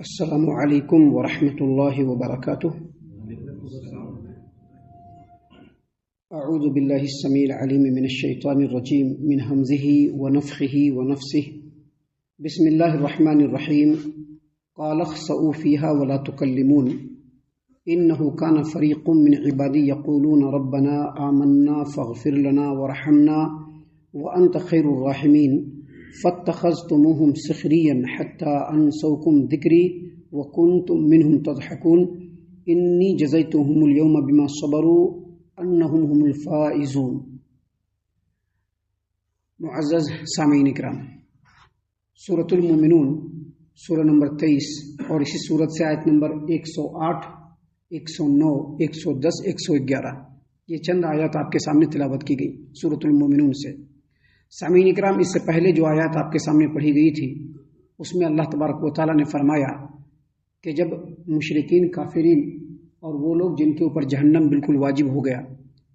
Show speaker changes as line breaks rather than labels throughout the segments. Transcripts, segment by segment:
السلام علیکم ورحمۃ اللہ وبرکاتہ۔ اعوذ باللہ السمیع العلیم من الشیطان الرجیم من ہمزہ ونفخہ ونفثہ۔ بسم اللہ الرحمن الرحیم۔ قال اخسئوا فیہا ولا تکلمون انہ کان فریق من عبادی یقولون ربنا آمنا فاغفر لنا وارحمنا وانت خیر الراحمین فاتخذتموهم سخریا حتی انسوکم ذکری وکنتم منهم تضحکون انی جزیتهم اليوم بما صبروا انہم هم الفائزون۔ معزز سامعین اکرام، سورۃ المومنون سورہ نمبر 23 اور اسی سورت سے آیت نمبر 108، 109، 110، 111 یہ چند آیات آپ کے سامنے تلاوت کی گئی سورۃ المومنون سے۔ سامعین اکرام، اس سے پہلے جو آیات آپ کے سامنے پڑھی گئی تھی اس میں اللہ تبارک و تعالیٰ نے فرمایا کہ جب مشرکین کافرین اور وہ لوگ جن کے اوپر جہنم بالکل واجب ہو گیا،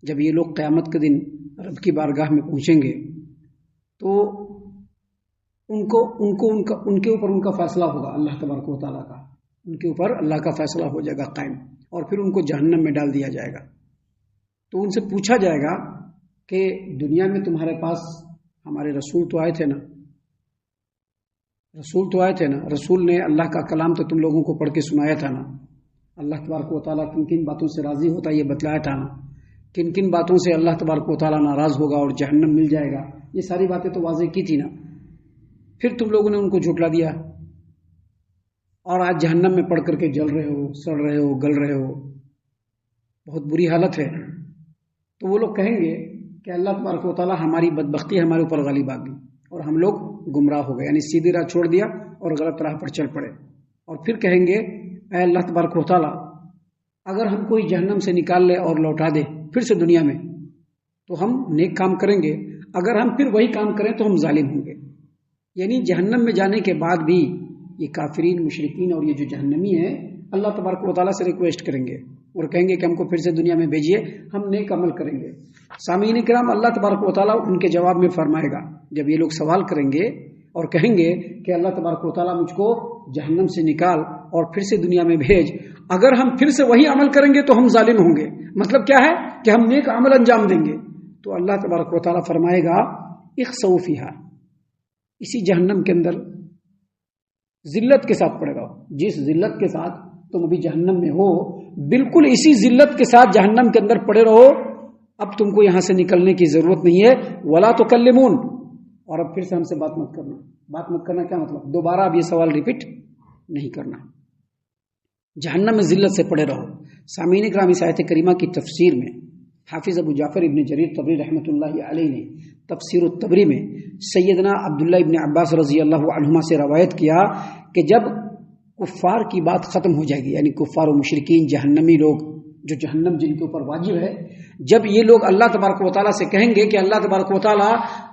جب یہ لوگ قیامت کے دن رب کی بارگاہ میں پہنچیں گے تو ان کے اوپر ان کا فیصلہ ہوگا، اللہ تبارک و تعالیٰ کا، ان کے اوپر اللہ کا فیصلہ ہو جائے گا قائم، اور پھر ان کو جہنم میں ڈال دیا جائے گا۔ تو ان سے پوچھا جائے گا کہ دنیا میں تمہارے پاس ہمارے رسول تو آئے تھے نا، رسول نے اللہ کا کلام تو تم لوگوں کو پڑھ کے سنایا تھا نا، اللہ تبارک و تعالیٰ کن کن باتوں سے راضی ہوتا ہے یہ بتلایا تھا نا، کن کن باتوں سے اللہ تبارک و تعالیٰ ناراض ہوگا اور جہنم مل جائے گا، یہ ساری باتیں تو واضح کی تھی نا۔ پھر تم لوگوں نے ان کو جھٹلا دیا اور آج جہنم میں پڑھ کر کے جل رہے ہو، سڑ رہے ہو، گل رہے ہو، بہت بری حالت ہے۔ تو وہ لوگ کہیں گے کہ اللہ تبارک و تعالیٰ ہماری بدبختی ہمارے اوپر غالب آ گئی اور ہم لوگ گمراہ ہو گئے، یعنی سیدھی راہ چھوڑ دیا اور غلط راہ پر چل پڑے۔ اور پھر کہیں گے اے اللہ تبارک و تعالیٰ، اگر ہم کوئی جہنم سے نکال لے اور لوٹا دے پھر سے دنیا میں تو ہم نیک کام کریں گے، اگر ہم پھر وہی کام کریں تو ہم ظالم ہوں گے۔ یعنی جہنم میں جانے کے بعد بھی یہ کافرین، مشرکین اور یہ جو جہنمی ہیں اللہ تبارک و تعالیٰ سے ریکویسٹ کریں گے اور کہیں گے کہ ہم کو پھر سے دنیا میں بھیجیے، ہم نیک عمل کریں گے۔ سامعین کرام، اللہ تبارک و تعالیٰ ان کے جواب میں فرمائے گا، جب یہ لوگ سوال کریں گے اور کہیں گے کہ اللہ تبارک و تعالیٰ مجھ کو جہنم سے نکال اور پھر سے دنیا میں بھیج، اگر ہم پھر سے وہی عمل کریں گے تو ہم ظالم ہوں گے۔ مطلب کیا ہے کہ ہم نیک عمل انجام دیں گے۔ تو اللہ تبارک و تعالیٰ فرمائے گا اخسؤوا فیہا، اسی جہنم کے اندر ذلت کے ساتھ پڑے رہو، جس ذلت کے ساتھ تم ابھی جہنم میں ہو بالکل اسی ذلت کے ساتھ جہنم کے اندر پڑے رہو، اب تم کو یہاں سے نکلنے کی ضرورت نہیں ہے۔ ولا تکلمون، اور اب پھر سے ہم سے بات مت کرنا۔ بات مت کرنا کیا مطلب؟ دوبارہ اب یہ سوال ریپیٹ نہیں کرنا، جہنم میں ذلت سے پڑے رہو۔ سامعین کرام، اس آیت کریمہ کی تفسیر میں حافظ ابو جعفر ابن جریر طبری رحمۃ اللہ علیہ نے تفسیر الطبری میں سیدنا عبداللہ ابن عباس رضی اللہ عنہما سے روایت کیا کہ جب کفار کی بات ختم ہو جائے گی، یعنی کفار و مشرکین، جہنمی لوگ جو جہنم جن کے اوپر واجب ہے، جب یہ لوگ اللہ تبارک و تعالیٰ سے کہیں گے کہ اللہ تبارک و تعالیٰ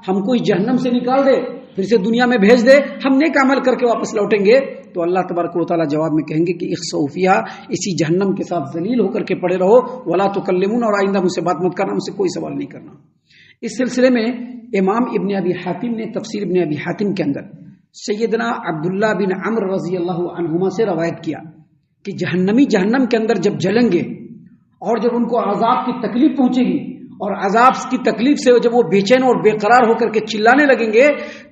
ہم کو اس جہنم سے نکال دے، پھر سے دنیا میں بھیج دے، ہم نیک عمل کر کے واپس لوٹیں گے، تو اللہ تبارک و تعالیٰ جواب میں کہیں گے کہ اخسؤوا فیہا، اسی جہنم کے ساتھ ذلیل ہو کر کے پڑے رہو، ولا تکلمون، اور آئندہ مجھ سے بات مت کرنا، مجھ سے کوئی سوال نہیں کرنا۔ اس سلسلے میں امام ابن ابی حاتم نے تفسیر ابن ابی حاتم کے اندر سیدنا عبداللہ بن عمرو رضی اللہ عنہما سے روایت کیا کہ جہنمی جہنم کے اندر جب جلیں گے اور جب ان کو عذاب کی تکلیف پہنچے گی اور عذاب کی تکلیف سے جب وہ بے چین اور بے قرار ہو کر کے چلانے لگیں گے،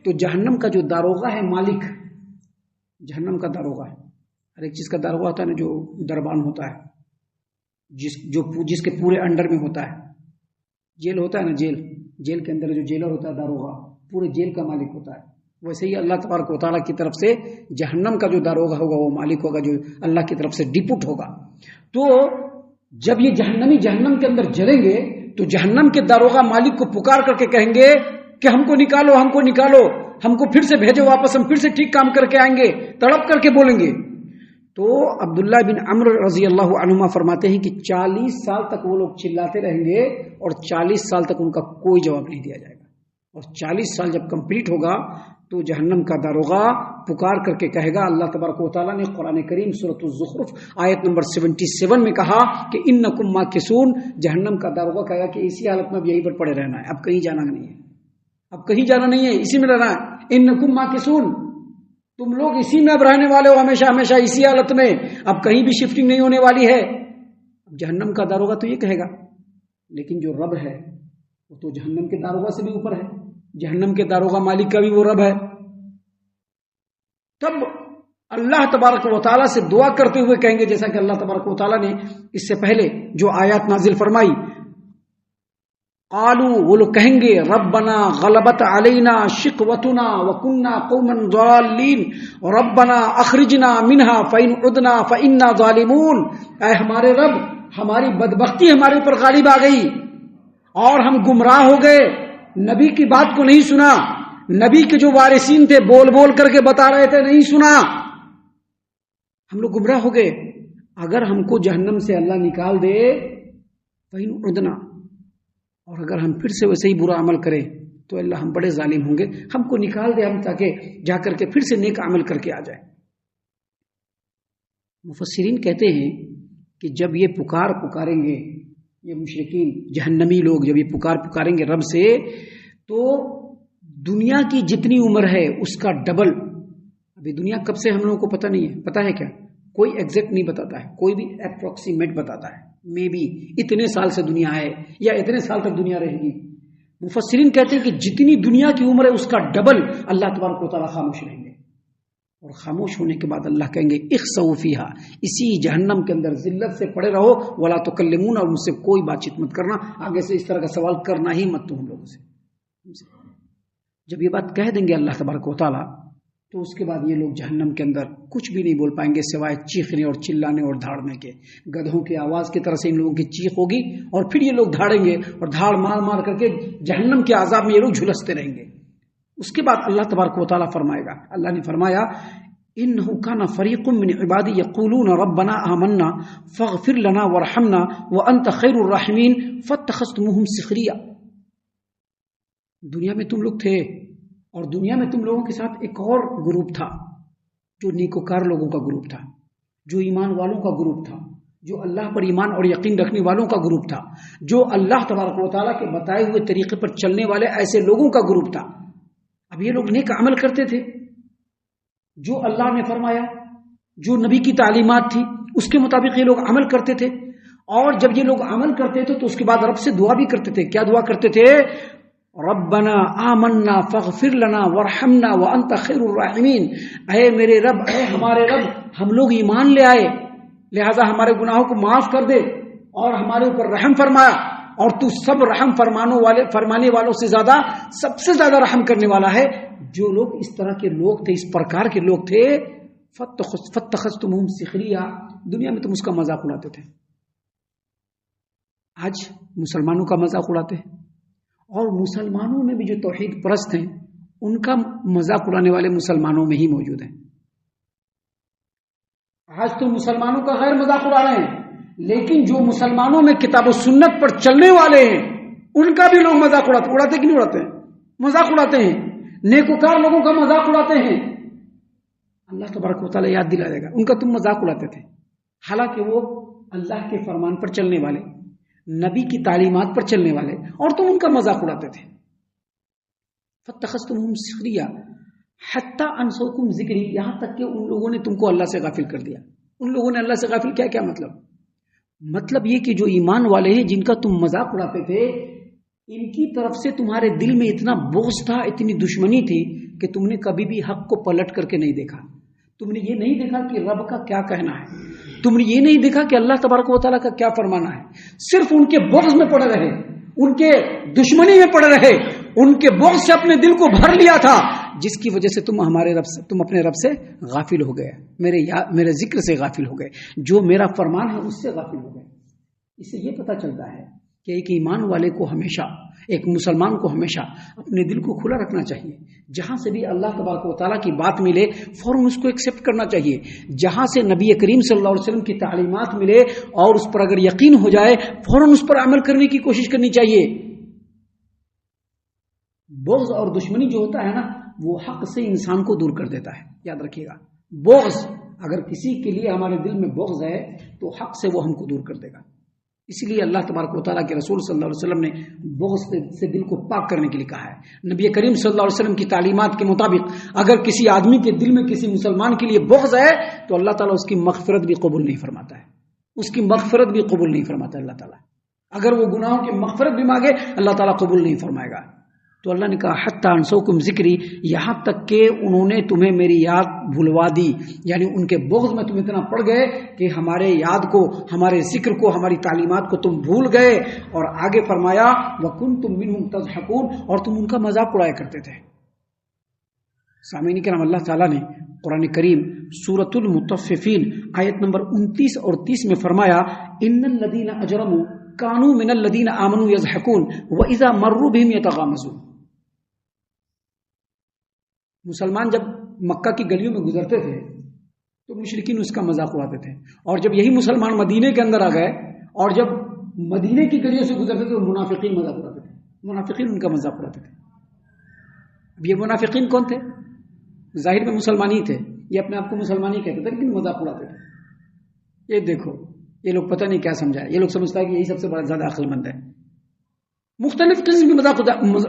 تو جہنم کا جو داروغہ ہے، مالک، جہنم کا داروغہ ہے، ہر ایک چیز کا داروغہ ہوتا ہے نا، جو دربان ہوتا ہے، جس کے پورے انڈر میں ہوتا ہے، جیل ہوتا ہے نا، جیل کے اندر جو جیلر ہوتا ہے، داروغہ پورے جیل کا مالک ہوتا ہے، ویسے ہی اللہ تبارک و تعالیٰ کی طرف سے جہنم کا جو داروغہ ہوگا وہ مالک ہوگا، جو اللہ کی طرف سے ڈپٹ ہوگا۔ تو جب یہ جہنمی جہنم کے اندر جلیں گے تو جہنم کے داروغہ مالک کو پکار کر کے کہیں گے کہ ہم کو نکالو، ہم کو نکالو، ہم کو پھر سے بھیجو واپس، ہم پھر سے ٹھیک کام کر کے آئیں گے، تڑپ کر کے بولیں گے۔ تو عبداللہ بن عمرو رضی اللہ عنہما فرماتے ہیں کہ 40 سال تک وہ لوگ چلاتے رہیں گے اور 40 سال تک ان کا کوئی جواب نہیں دیا جائے گا، اور 40 سال جب کمپلیٹ ہوگا تو جہنم کا داروغہ پکار کر کے کہے گا، اللہ تبارک و تعالیٰ نے قرآن کریم سورۃ الزخرف آیت نمبر 77 میں کہا کہ انکم ماکثون، جہنم کا داروغہ کہے گا کہ اسی حالت میں اب یہیں پر پڑے رہنا ہے، اب کہیں جانا نہیں ہے، اب کہیں جانا نہیں ہے، اسی میں رہنا ہے، انکم ماکثون، تم لوگ اسی میں اب رہنے والے ہو ہمیشہ ہمیشہ اسی حالت میں, اب کہیں بھی شفٹنگ نہیں ہونے والی ہے. اب جہنم کا داروغہ تو یہ کہے گا, لیکن جو رب ہے وہ تو جہنم کے داروغہ سے بھی اوپر ہے, جہنم کے داروغہ مالک کا بھی وہ رب ہے. تب اللہ تبارک و تعالیٰ سے دعا کرتے ہوئے کہیں گے, جیسا کہ اللہ تبارک و تعالیٰ نے اس سے پہلے جو آیات نازل فرمائی, قالوا, وہ لوگ کہیں گے, ربنا غلبت علینا شقوتنا وکنا قوما ضالین ربنا اخرجنا منها فإن عدنا فإنا ظالمون. اے ہمارے رب, ہماری بدبختی ہمارے اوپر غالب آ گئی اور ہم گمراہ ہو گئے, نبی کی بات کو نہیں سنا, نبی کے جو وارثین تھے بول بول کر کے بتا رہے تھے نہیں سنا, ہم لوگ گمراہ ہو گئے. اگر ہم کو جہنم سے اللہ نکال دے فإن عدنا, اور اگر ہم پھر سے ویسے ہی برا عمل کریں تو اللہ ہم بڑے ظالم ہوں گے, ہم کو نکال دے ہم تاکہ جا کر کے پھر سے نیک عمل کر کے آ جائے. مفسرین کہتے ہیں کہ جب یہ پکاریں گے یہ مشرکین جہنمی لوگ, جب یہ پکاریں گے رب سے, تو دنیا کی جتنی عمر ہے اس کا ڈبل. ابھی دنیا کب سے ہم لوگوں کو پتہ نہیں ہے, پتہ ہے کیا, کوئی ایگزیکٹ نہیں بتاتا ہے, کوئی بھی اپروکسیمیٹ بتاتا ہے, میں بھی اتنے سال سے دنیا ہے یا اتنے سال تک دنیا رہے گی. مفسرین کہتے ہیں کہ جتنی دنیا کی عمر ہے اس کا ڈبل اللہ تبارک و تعالیٰ خاموش رہیں گے, اور خاموش ہونے کے بعد اللہ کہیں گے اخسؤوا فیہا, اسی جہنم کے اندر ذلت سے پڑے رہو, ولا تکلمون, اور مجھ سے کوئی بات چیت مت کرنا, آگے سے اس طرح کا سوال کرنا ہی مت تم لوگوں سے. جب یہ بات کہہ دیں گے اللہ تبارک و تعالیٰ, تو اس کے بعد یہ لوگ جہنم کے اندر کچھ بھی نہیں بول پائیں گے سوائے چیخنے اور چلانے اور دھاڑنے کے. گدھوں کی آواز کی طرح سے ان لوگوں کی چیخ ہوگی, اور پھر یہ لوگ دھاڑیں گے اور دھاڑ مار مار کر کے جہنم کے عذاب میں یہ لوگ جھلستے رہیں گے. اس کے بعد اللہ تبارک و تعالیٰ فرمائے گا, اللہ نے فرمایا انہ کان فریق من عبادی یقولون ربنا آمنا فاغفر لنا وارحمنا وانت خیر الراحمین فاتخذتموہم سخریا. دنیا میں تم لوگ تھے, اور دنیا میں تم لوگوں کے ساتھ ایک اور گروپ تھا جو نیکوکار لوگوں کا گروپ تھا, جو ایمان والوں کا گروپ تھا, جو اللہ پر ایمان اور یقین رکھنے والوں کا گروپ تھا, جو اللہ تبارک و تعالیٰ کے بتائے ہوئے طریقے پر چلنے والے ایسے لوگوں کا گروپ تھا. اب یہ لوگ نیک عمل کرتے تھے, جو اللہ نے فرمایا, جو نبی کی تعلیمات تھی اس کے مطابق یہ لوگ عمل کرتے تھے. اور جب یہ لوگ عمل کرتے تھے تو اس کے بعد رب سے دعا بھی کرتے تھے. کیا دعا کرتے تھے؟ ربنا آمنا فاغفر لنا وارحمنا وانت خیر الراحمین. اے میرے رب, اے ہمارے رب, ہم لوگ ایمان لے آئے, لہذا ہمارے گناہوں کو معاف کر دے اور ہمارے اوپر رحم فرمایا, اور تو سب رحم فرمانے والوں سے زیادہ, سب سے زیادہ رحم کرنے والا ہے. جو لوگ اس طرح کے لوگ تھے, اس پرکار کے لوگ تھے, فاتخذتموہم سخریا, دنیا میں تم اس کا مذاق اڑاتے تھے. آج مسلمانوں کا مذاق اڑاتے ہیں, اور مسلمانوں میں بھی جو توحید پرست ہیں ان کا مذاق اڑانے والے مسلمانوں میں ہی موجود ہیں. آج تو مسلمانوں کا غیر مذاق اڑا رہے ہیں, لیکن جو مسلمانوں میں کتاب و سنت پر چلنے والے ہیں ان کا بھی لوگ مذاق اڑاتے کہ نہیں اڑاتے ہیں؟ مذاق اڑاتے ہیں, نیکوکار لوگوں کا مذاق اڑاتے ہیں. اللہ تبارک و تعالیٰ یاد دلا دے گا, ان کا تم مذاق اڑاتے تھے, حالانکہ وہ اللہ کے فرمان پر چلنے والے, نبی کی تعلیمات پر چلنے والے, اور تم ان کا مذاق اڑاتے تھے. فاتخذتموہم سخریا حتی انسوکم ذکری, یہاں تک کہ ان لوگوں نے تم کو اللہ سے غافل کر دیا. ان لوگوں نے اللہ سے غافل کیا؟ کیا مطلب یہ کہ جو ایمان والے ہیں جن کا تم مذاق اڑاتے تھے, ان کی طرف سے تمہارے دل میں اتنا بغض تھا, اتنی دشمنی تھی کہ تم نے کبھی بھی حق کو پلٹ کر کے نہیں دیکھا. تم نے یہ نہیں دیکھا کہ رب کا کیا کہنا ہے, تم نے یہ نہیں دیکھا کہ اللہ تبارک و تعالیٰ کا کیا فرمانا ہے. صرف ان کے بغض میں پڑے رہے, ان کے دشمنی میں پڑے رہے, ان کے بغض سے اپنے دل کو بھر لیا تھا, جس کی وجہ سے تم اپنے رب سے غافل ہو گئے, میرے ذکر سے غافل ہو گئے, جو میرا فرمان ہے اس سے غافل ہو گئے. اس سے یہ پتہ چلتا ہے کہ ایک ایمان والے کو ہمیشہ, ایک مسلمان کو ہمیشہ اپنے دل کو کھلا رکھنا چاہیے. جہاں سے بھی اللہ تبارک و تعالیٰ کی بات ملے فوراً اس کو ایکسیپٹ کرنا چاہیے. جہاں سے نبی کریم صلی اللہ علیہ وسلم کی تعلیمات ملے اور اس پر اگر یقین ہو جائے فوراً اس پر عمل کرنے کی کوشش کرنی چاہیے. بغض اور دشمنی جو ہوتا ہے نا, وہ حق سے انسان کو دور کر دیتا ہے. یاد رکھیے گا, بغض, اگر کسی کے لیے ہمارے دل میں بغض ہے تو حق سے وہ ہم کو دور کر دے گا. اس لیے اللہ تبارک و تعالیٰ کے رسول صلی اللہ علیہ وسلم نے بغض سے دل کو پاک کرنے کے لیے کہا ہے۔ نبی کریم صلی اللہ علیہ وسلم کی تعلیمات کے مطابق اگر کسی آدمی کے دل میں کسی مسلمان کے لیے بغض ہے تو اللہ تعالیٰ اس کی مغفرت بھی قبول نہیں فرماتا ہے، اس کی مغفرت بھی قبول نہیں فرماتا اللہ تعالیٰ۔ اگر وہ گناہوں کی مغفرت بھی مانگے اللہ تعالیٰ قبول نہیں فرمائے گا۔ تو اللہ نے کہا حتی انسوکم ذکری، یہاں تک کہ انہوں نے تمہیں میری یاد بھلوا دی، یعنی ان کے بغض میں تم اتنا پڑ گئے کہ ہمارے یاد کو، ہمارے ذکر کو، ہماری تعلیمات کو تم بھول گئے۔ اور آگے فرمایا وَكُنْتُمْ مِنْهُمْ تَضْحَكُونَ، اور تم ان کا مذاق اڑایا کرتے تھے۔ سامعین کرام، اللہ تعالیٰ نے قرآن کریم سورۃ المطففین آیت نمبر 29 اور 30 میں فرمایا ان الذین اجرموا کانوا من الذین آمنوا یضحکون واذا مروا بهم یتغامزون۔ مسلمان جب مکہ کی گلیوں میں گزرتے تھے تو مشرکین اس کا مذاق اڑاتے تھے، اور جب یہی مسلمان مدینے کے اندر آ گئے اور جب مدینے کی گلیوں سے گزرتے تھے تو منافقین مذاق اڑاتے تھے، منافقین ان کا مذاق اڑاتے تھے۔ اب یہ منافقین کون تھے؟ ظاہر میں مسلمان ہی تھے، یہ اپنے آپ کو مسلمان ہی کہتے تھے لیکن مذاق اڑاتے تھے۔ یہ دیکھو یہ لوگ پتہ نہیں کیا سمجھا ہے، یہ لوگ سمجھتا ہے کہ یہی سب سے بڑا زیادہ عقل مند ہے، مختلف قسم کے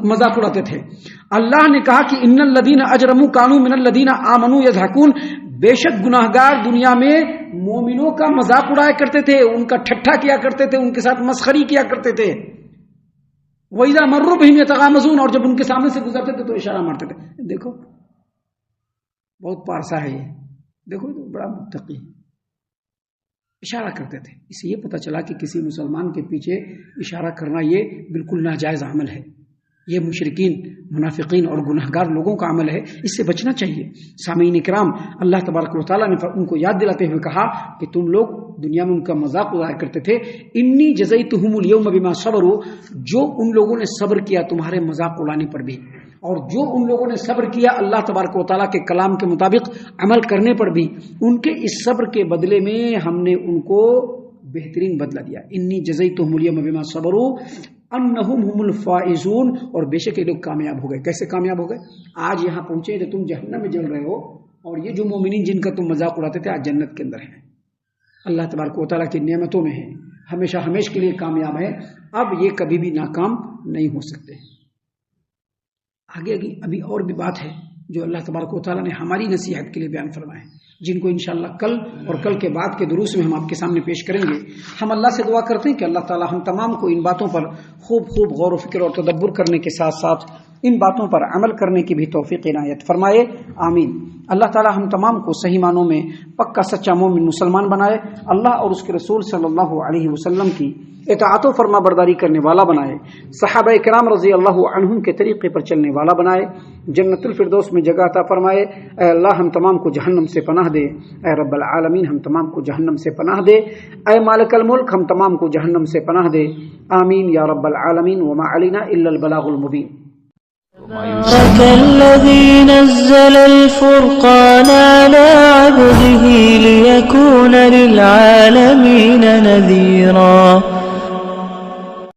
مذاق اڑاتے تھے۔ اللہ نے کہا کہ ان الذین اجرموا کانوا من الذین آمنوا یضحکون، بے شک گناہگار دنیا میں مومنوں کا مذاق اڑایا کرتے تھے، ان کا ٹھٹھا کیا کرتے تھے، ان کے ساتھ مسخری کیا کرتے تھے۔ وَإِذَا مَرُّوا بِهِمْ يَتَغَامَزُونَ، اور جب ان کے سامنے سے گزرتے تھے تو اشارہ مارتے تھے۔ دیکھو بہت پارسا ہے یہ، دیکھو بڑا متقی، اشارہ کرتے تھے۔ اس سے یہ پتہ چلا کہ کسی مسلمان کے پیچھے اشارہ کرنا یہ بالکل ناجائز عمل ہے، یہ مشرکین، منافقین اور گناہگار لوگوں کا عمل ہے، اس سے بچنا چاہیے۔ سامعین کرام، اللہ تبارک و تعالیٰ نے ان کو یاد دلاتے ہوئے کہا کہ تم لوگ دنیا میں ان کا مذاق اڑایا کرتے تھے۔ انی جزیتہم اليوم بما صبروا، جو ان لوگوں نے صبر کیا تمہارے مذاق اڑانے پر بھی، اور جو ان لوگوں نے صبر کیا اللہ تبارک و تعالیٰ کے کلام کے مطابق عمل کرنے پر بھی، ان کے اس صبر کے بدلے میں ہم نے ان کو بہترین بدلہ دیا۔ انی جزیتہم الیوم بما صبروا انہم هم الفائزون، اور بے شک یہ لوگ کامیاب ہو گئے۔ کیسے کامیاب ہو گئے؟ آج یہاں پہنچے تو تم جہنم میں جل رہے ہو، اور یہ جو مومنین جن کا تم مذاق اڑاتے تھے آج جنت کے اندر ہیں، اللہ تبارک و تعالیٰ کی نعمتوں میں ہیں، ہمیشہ ہمیشہ کے لیے کامیاب ہے۔ اب یہ کبھی بھی ناکام نہیں ہو سکتے۔ آگے ابھی اور بھی بات ہے جو اللہ تبارک و تعالیٰ نے ہماری نصیحت کے لیے بیان فرمائے، جن کو انشاءاللہ کل اور کل کے بعد کے دروس میں ہم آپ کے سامنے پیش کریں گے۔ ہم اللہ سے دعا کرتے ہیں کہ اللہ تعالیٰ ہم تمام کو ان باتوں پر خوب غور و فکر اور تدبر کرنے کے ساتھ ساتھ ان باتوں پر عمل کرنے کی بھی توفیق عنایت فرمائے، آمین۔ اللہ تعالیٰ ہم تمام کو صحیح معنوں میں پکا سچا مومن مسلمان بنائے، اللہ اور اس کے رسول صلی اللہ علیہ وسلم کی اطاعت و فرما برداری کرنے والا بنائے، صحابہ کرام رضی اللہ عنہم کے طریقے پر چلنے والا بنائے، جنت الفردوس میں جگہ عطا فرمائے۔ اے اللہ ہم تمام کو جہنم سے پناہ دے، اے رب العالمین ہم تمام کو جہنم سے پناہ دے، اے مالک الملک ہم تمام کو جہنم سے پناہ دے، آمین یا رب العالمین۔ وما علینا الا البلاغ المبین۔
تبارك الذي نزل الفرقان على عبده ليكون للعالمين نذيرا